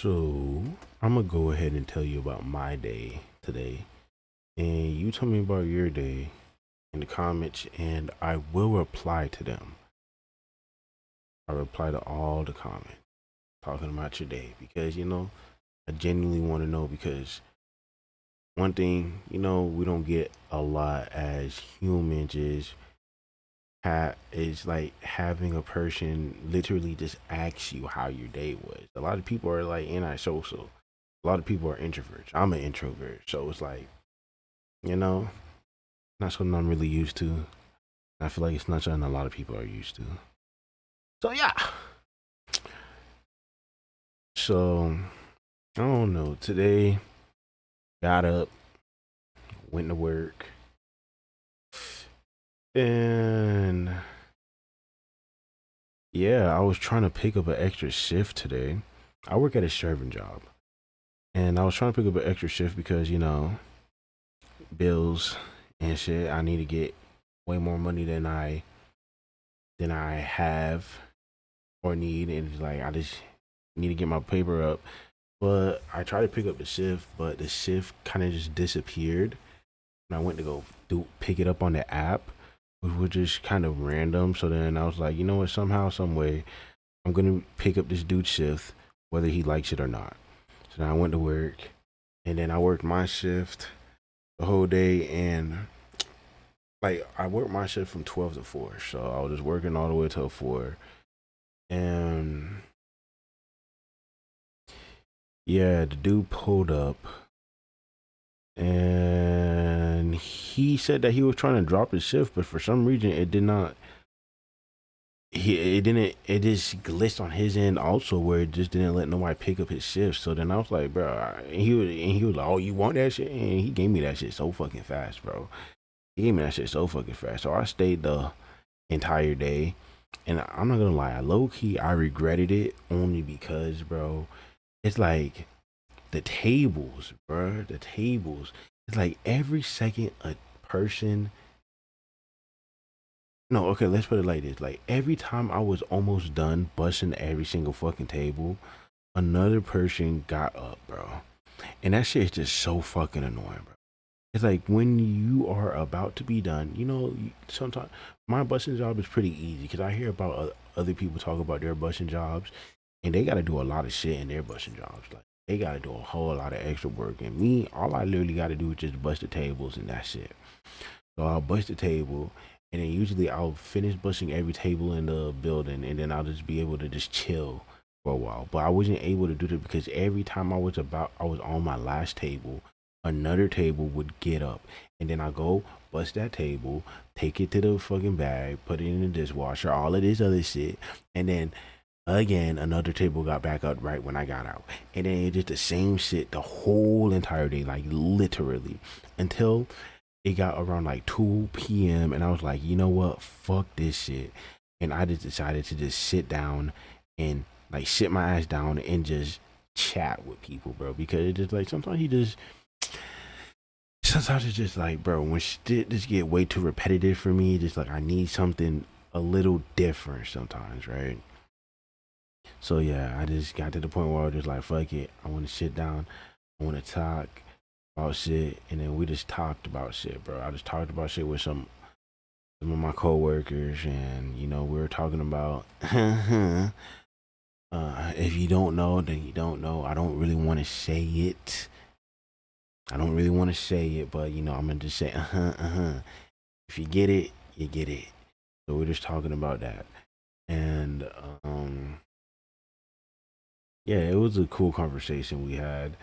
So I'm gonna go ahead and tell you about my day today, and you tell me about your day in the comments, and I will reply to them. I reply to all the comments talking about your day because I genuinely want to know because one thing we don't get a lot as humans is like having a person literally just ask you how your day was. A lot of people are like antisocial. A lot of people are introverts. I'm an introvert, so it's like you know not something I'm really used to. I feel like it's not something a lot of people are used to. So yeah. So I don't know. Today, got up, went to work, and yeah, I was trying to pick up an extra shift today. I work at a serving job, and I was trying to pick up an extra shift because bills and shit. I need to get way more money than I have or need, and it's like I just need to get my paper up. But I tried to pick up the shift, but the shift kind of just disappeared. And I went to go pick it up on the app, which was just kind of random. So then I was like, you know what? Somehow, some way, I'm gonna pick up this dude's shift, whether he likes it or not. So then I went to work, and then I worked my shift the whole day, and like I worked my shift from 12 to 4. So I was just working all the way till 4, and yeah, the dude pulled up and he said that he was trying to drop his shift, but for some reason it did not. It didn't. It just glitched on his end also, where it just didn't let nobody pick up his shift. So then I was like, bro, and he was like, oh, you want that shit? And he gave me that shit so fucking fast, bro. He gave me that shit so fucking fast. So I stayed the entire day, and I'm not gonna lie, low key, I regretted it only because, bro, it's like the tables, bro. The tables. It's like every second a person. No, okay, let's put it like this. Like every time I was almost done busting every single fucking table, another person got up, bro. And that shit is just so fucking annoying, bro. It's like when you are about to be done, sometimes my busting job is pretty easy because I hear about other people talk about their busting jobs and they got to do a lot of shit in their busting jobs. Like they got to do a whole lot of extra work. And me, all I literally got to do is just bust the tables and that's it. So I'll bust the table, and then usually I'll finish busting every table in the building, and then I'll just be able to just chill for a while. But I wasn't able to do that because every time I was on my last table, another table would get up, and then I go bust that table, take it to the fucking bag, put it in the dishwasher, all of this other shit, and then again another table got back up right when I got out, and then it's just the same shit the whole entire day, like literally until it got around like 2 p.m. and I was like, you know what? Fuck this shit. And I just decided to just sit down and like sit my ass down and just chat with people, bro. Because it just like sometimes it's just like, bro, when shit just get way too repetitive for me, just like I need something a little different sometimes, right? So yeah, I just got to the point where I was just like, fuck it. I want to sit down. I want to talk about shit, and then we just talked about shit, bro. I just talked about shit with some of my coworkers, and we were talking about. If you don't know, then you don't know. I don't really want to say it. I don't really want to say it, but I'm gonna just say If you get it, you get it. So we're just talking about that, and yeah, it was a cool conversation we had,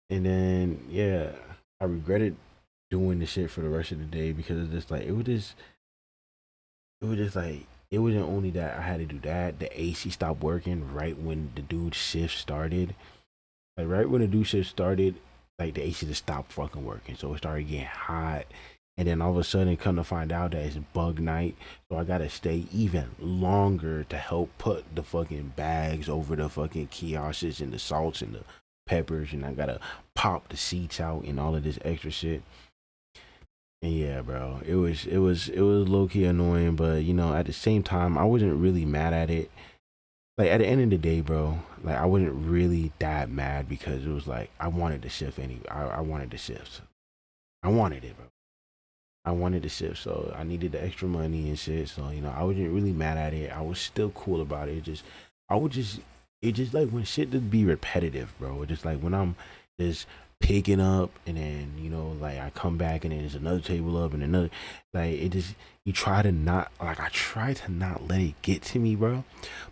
and then yeah, I regretted doing the shit for the rest of the day because it's just like it was just like it wasn't only that I had to do that. The AC stopped working right when the dude's shift started. Like right when the dude shift started, like the AC just stopped fucking working. So it started getting hot. And then all of a sudden come to find out that it's bug night. So I gotta stay even longer to help put the fucking bags over the fucking kiosks and the salts and the peppers, and I gotta pop the seats out and all of this extra shit. And yeah, bro, it was low key annoying, but at the same time, I wasn't really mad at it like at the end of the day, bro, like I wasn't really that mad because it was like I wanted to shift anyway. I wanted to shift. I wanted it, bro. I wanted to shift, so I needed the extra money and shit. So I wasn't really mad at it. I was still cool about it. I would just, it just like when shit just be repetitive, bro. It just like when I'm just picking up and then like I come back and then there's another table up and another, like it just you try to not like I try to not let it get to me, bro.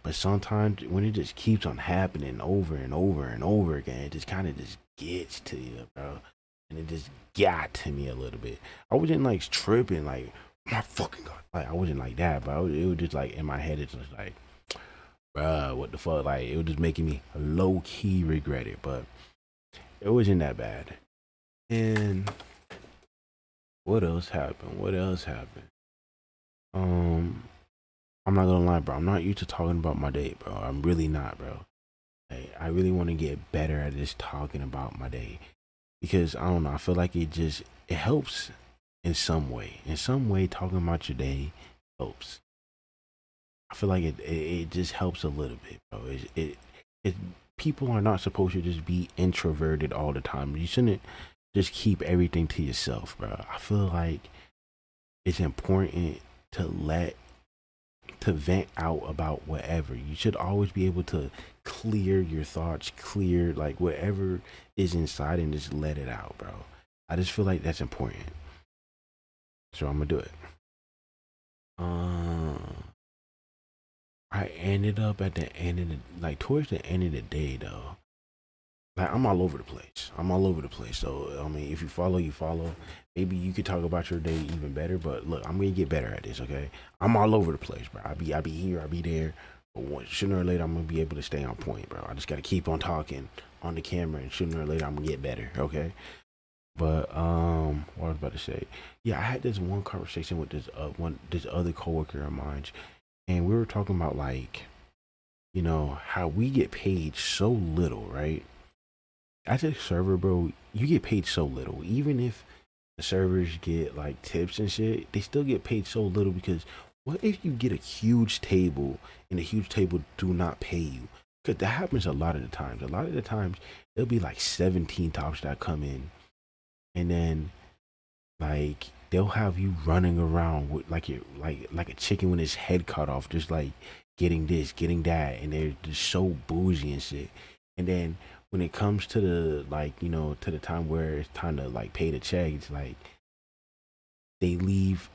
But sometimes when it just keeps on happening over and over and over again, it just kind of just gets to you, bro, and it just got to me a little bit. I wasn't like tripping, like my fucking god, like I wasn't like that, but it was just like in my head, it's just like, bruh, what the fuck? Like it was just making me low key regret it, but it wasn't that bad. And what else happened? What else happened? Um, I'm not gonna lie, bro. I'm not used to talking about my day, bro. I'm really not, bro. Like, I really want to get better at just talking about my day because I don't know. I feel like it helps in some way. In some way, talking about your day helps. I feel like it just helps a little bit, bro. It people are not supposed to just be introverted all the time. You shouldn't just keep everything to yourself, bro. I feel like it's important to let to vent out about whatever. You should always be able to clear your thoughts, clear like whatever is inside and just let it out, bro. I just feel like that's important. So I'm gonna do it. I ended up at the end of the like towards the end of the day though. Like I'm all over the place. I'm all over the place. So I mean, if you follow, you follow. Maybe you could talk about your day even better. But look, I'm gonna get better at this. Okay, I'm all over the place, bro. I be here, I be there. But sooner or later, I'm gonna be able to stay on point, bro. I just gotta keep on talking on the camera, and sooner or later, I'm gonna get better. Okay. But what I was about to say, yeah, I had this one conversation with this other coworker of mine, and we were talking about like how we get paid so little, right? As a server, bro, you get paid so little. Even if the servers get like tips and shit, they still get paid so little because what if you get a huge table and the huge table do not pay you? Because that happens a lot of the times. A lot of the times there'll be like 17 tops that come in, and then like they'll have you running around with like you like a chicken with its head cut off, just like getting this, getting that, and they're just so bougie and shit. And then when it comes to the like to the time where it's time to like pay the check, it's like they leave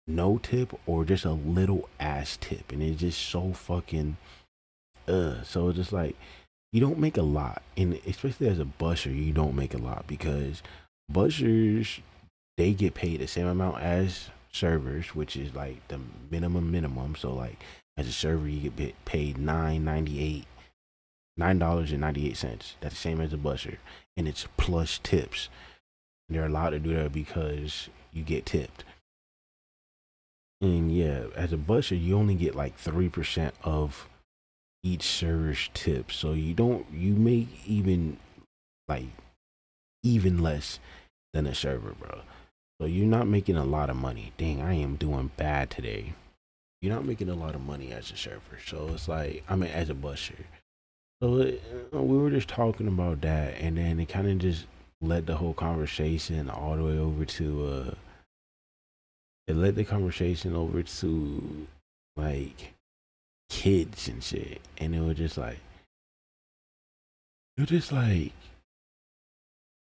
no tip or just a little ass tip, and it's just so fucking so it's just like you don't make a lot, and especially as a busher, you don't make a lot because bushers they get paid the same amount as servers, which is like the minimum. So like as a server, you get paid $9.98. That's the same as a busser, and it's plus tips. And they're allowed to do that because you get tipped. And yeah, as a busser, you only get like 3% of each server's tip, so you make like even less than a server, bro. So you're not making a lot of money. Dang, I am doing bad today. You're not making a lot of money as a server. So it's like, I mean, as a busher. So we were just talking about that, and then it kind of just led the whole conversation all the way over to, it led the conversation over to like kids and shit. And it was just like,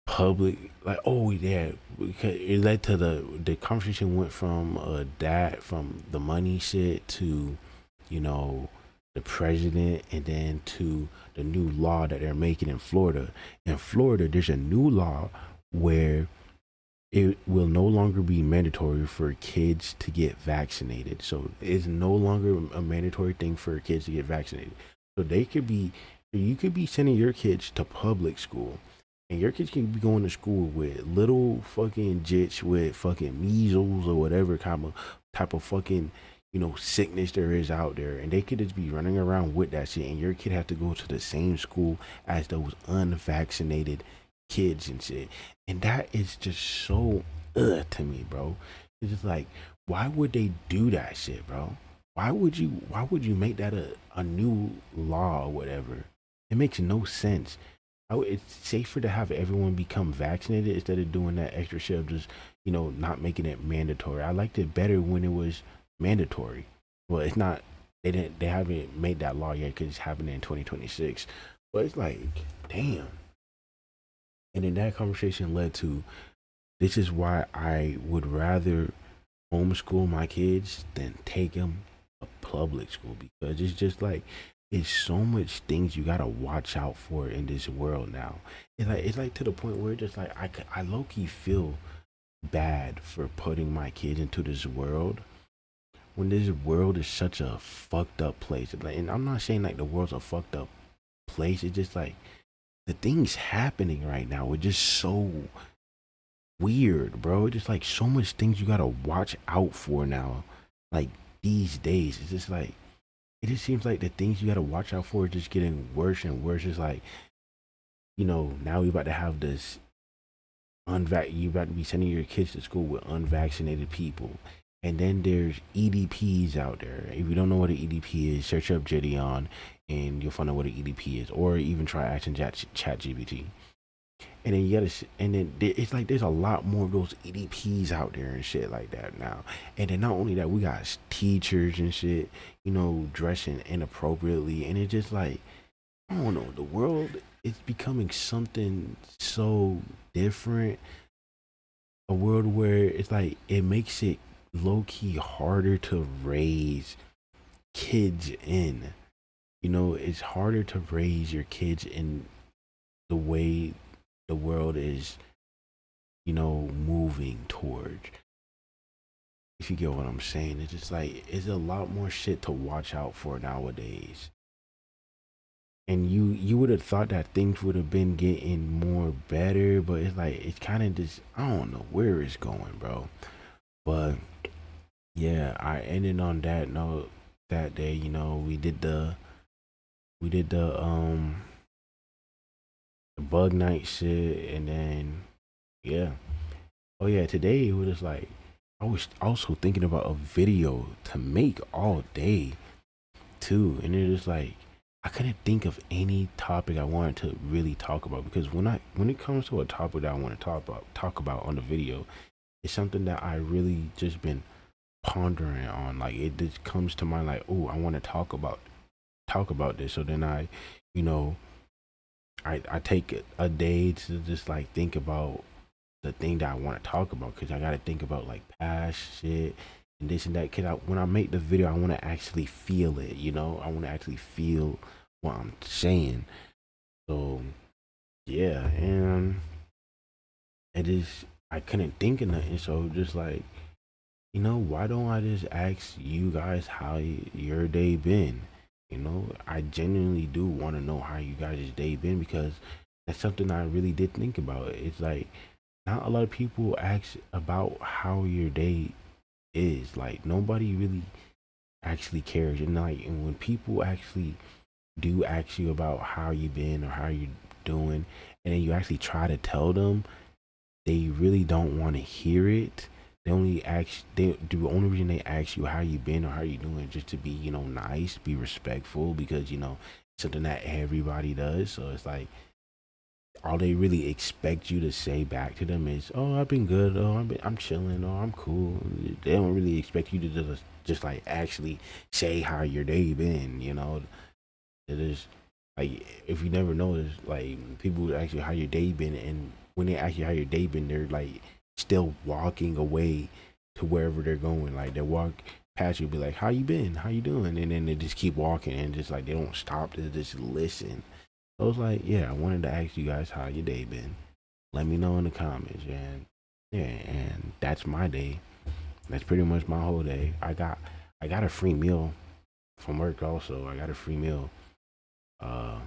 public like oh yeah because it led to the conversation went from that from the money shit to you know the president and then to the new law that they're making in Florida. There's a new law where it will no longer be mandatory for kids to get vaccinated. So it's no longer a mandatory thing for kids to get vaccinated. So you could be sending your kids to public school, and your kids can be going to school with little fucking jits with fucking measles or whatever type of fucking sickness there is out there, and they could just be running around with that shit, and your kid have to go to the same school as those unvaccinated kids and shit. And that is just so to me, bro. It's just like, why would they do that shit, bro? why would you make that a new law or whatever? It makes no sense. It's safer to have everyone become vaccinated instead of doing that extra shit of just, not making it mandatory. I liked it better when it was mandatory. Well, it's not. They haven't made that law yet because it's happening in 2026. But it's like, damn. And then that conversation led to, this is why I would rather homeschool my kids than take them to public school, because it's just like, it's so much things you gotta watch out for in this world now. It's like to the point where just like I low key feel bad for putting my kids into this world when this world is such a fucked up place. Like, and I'm not saying like the world's a fucked up place. It's just like the things happening right now are just so weird, bro. It's just like so much things you gotta watch out for now. Like these days, it's just like, it just seems like the things you gotta watch out for are just getting worse and worse. It's like, now we about to have this you about to be sending your kids to school with unvaccinated people. And then there's EDPs out there. If you don't know what an EDP is, search up Jidion and you'll find out what an EDP is, or even try asking Chat GPT. And then it's like there's a lot more of those EDPs out there and shit like that now. And then not only that, we got teachers and shit, dressing inappropriately, and it's just like, I don't know, the world is becoming something so different. A world where it's like it makes it low key harder to raise kids in. It's harder to raise your kids in the way the world is, moving towards. If you get what I'm saying, it's just like, it's a lot more shit to watch out for nowadays. And you would have thought that things would have been getting more better, but it's like, it's kind of just, I don't know where it's going, bro. But yeah, I ended on that note. That day, we did the bug night shit, and then yeah. Oh yeah, today it was just like, I was also thinking about a video to make all day too, and it was like, I couldn't think of any topic I wanted to really talk about, because when it comes to a topic that I want to talk about on the video, it's something that I really just been pondering on. Like, it just comes to mind like, oh, I want to talk about this. So then you know, I take a day to just like think about the thing that I want to talk about, because I got to think about like past shit and this and that. Because when I make the video, I want to actually feel it. I want to actually feel what I'm saying. So yeah, and it is. I couldn't think of nothing, so just like, why don't I just ask you guys how your day been? I genuinely do want to know how you guys' day been, because that's something I really did think about. It's like, not a lot of people ask about how your day is. Like, nobody really actually cares. And when people actually do ask you about how you been or how you doing, and then you actually try to tell them, they really don't want to hear it. The only reason they ask you how you been or how you doing, just to be, nice, be respectful, because, it's something that everybody does. So it's like, all they really expect you to say back to them is, "Oh, I've been good. Oh, I'm chilling. Oh, I'm cool." They don't really expect you to just like actually say how your day been. It is like, if you never notice, like, people ask you how your day been, and when they ask you how your day been, they're like still walking away to wherever they're going. Like, they walk past you, be like, "How you been? How you doing?" And then they just keep walking, and just like, they don't stop to just listen. So I was like, yeah, I wanted to ask you guys how your day been. Let me know in the comments, and yeah, and that's my day. That's pretty much my whole day. I got a free meal from work also. I got a free meal. Uh,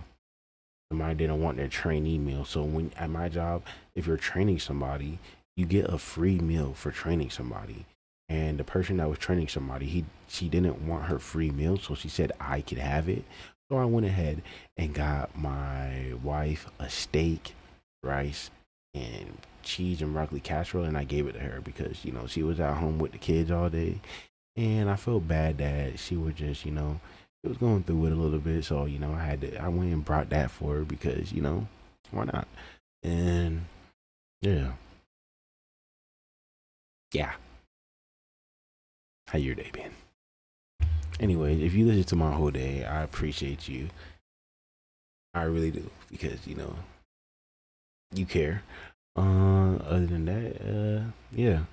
Somebody didn't want their trainee meal. So when at my job, if you're training somebody, you get a free meal for training somebody. And the person that was training somebody, she didn't want her free meal, so she said I could have it. So I went ahead and got my wife a steak, rice, and cheese and broccoli casserole, and I gave it to her because she was at home with the kids all day, And I felt bad that she was just, it was going through it a little bit. So, I went and brought that for her because, why not? And yeah, yeah. How your day been? Anyway, if you listen to my whole day, I appreciate you. I really do because, you care. Other than that, yeah,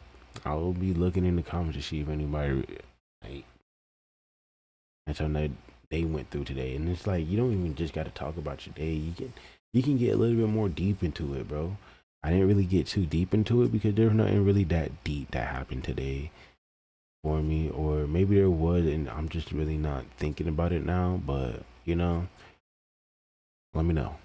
I will be looking in the comments to see if anybody like and something that they went through today. And it's like you don't even just got to talk about your day. You can get a little bit more deep into it, bro. I didn't really get too deep into it because there's nothing really that deep that happened today for me, or maybe there was, and I'm just really not thinking about it now. But let me know.